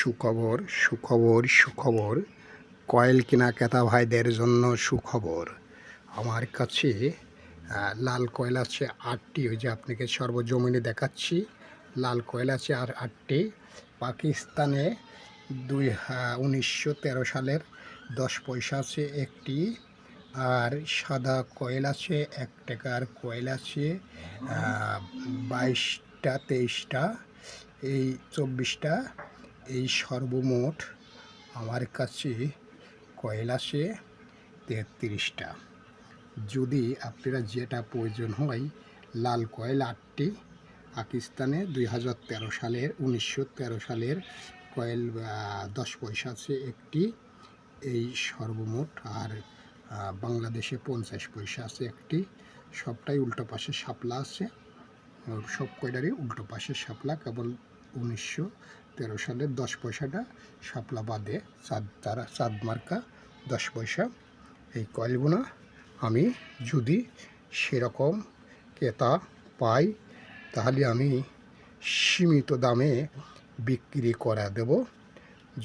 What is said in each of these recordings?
সুখবর সুখবর সুখবর কয়েল কেনা ক্রেতা ভাইদের জন্য সুখবর। আমার কাছে লাল কয়েল আছে 8টি। ওই যে আপনাকে সর্বজমিনে দেখাচ্ছি, লাল কয়েল আছে আর 8টি। পাকিস্তানে 1913 সালের 10 পয়সা আছে একটি। আর সাদা কয়েল আছে 1 টাকার কয়েল আছে 22টা 23টা এই 24টা। এই সর্বমোট আমার কাছে কয়েল আছে 33টা। যদি আপনারা যেটা প্রয়োজন হয়, লাল কয়েল 8টি, পাকিস্তানে 1913 সালের কয়েল 10 পয়সা আছে একটি, এই সর্বমোট। আর বাংলাদেশে 50 পয়সা আছে একটি। সবটাই উল্টো পাশে শাপলা আছে, সব কয়টারই উল্টো পাশে শাপলা, কেবল 1913 সালের 10 পয়সাটা শাপলা বাদে চাঁদ মার্কা 10 পয়সা। এই কয়েলগুলো আমি যদি সেরকম ক্রেতা পাই তাহলে আমি সীমিত দামে বিক্রি করে দেব।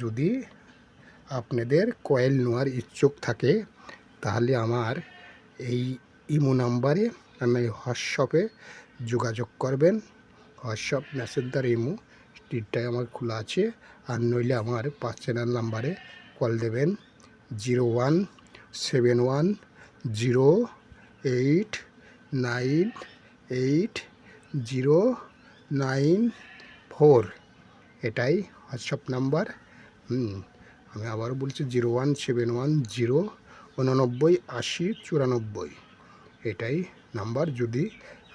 যদি আপনাদের কয়েল নেওয়ার ইচ্ছুক থাকে তাহলে আমার এই ইমো নাম্বারে আমি হোয়াটসঅ্যাপে যোগাযোগ করবেন। হোয়াটসঅ্যাপ মেসেজ দ্বারা ইমো টিটটাই আমার খোলা আছে। আর নইলে আমার পার্সোনাল নাম্বারে কল দেবেন 0171088094। এটাই হোয়াটসঅ্যাপ নাম্বার। আমি আবারও বলছি 01710898094। এটাই নাম্বার। যদি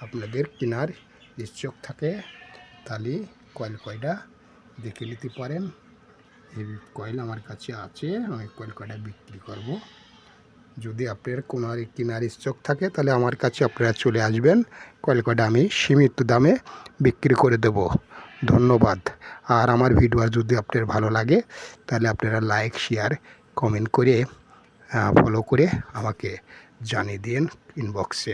আপনাদের কেনার ইচ্ছুক থাকে তাহলে কয়েল কয়টা দেখে নিতে পারেন। এই কয়েল আমার কাছে আছে, আমি কয়েল কয়টা বিক্রি করব। যদি আপনার কোনো কেনার ইচ্ছুক থাকে তাহলে আমার কাছে আপনারা চলে আসবেন, কয়েল কয়টা আমি সীমিত দামে বিক্রি করে দেব। ধন্যবাদ। আর আমার ভিডিও যদি আপনার ভালো লাগে তাহলে আপনারা লাইক শেয়ার কমেন্ট করে ফলো করে আমাকে জানিয়ে দিন ইনবক্সে।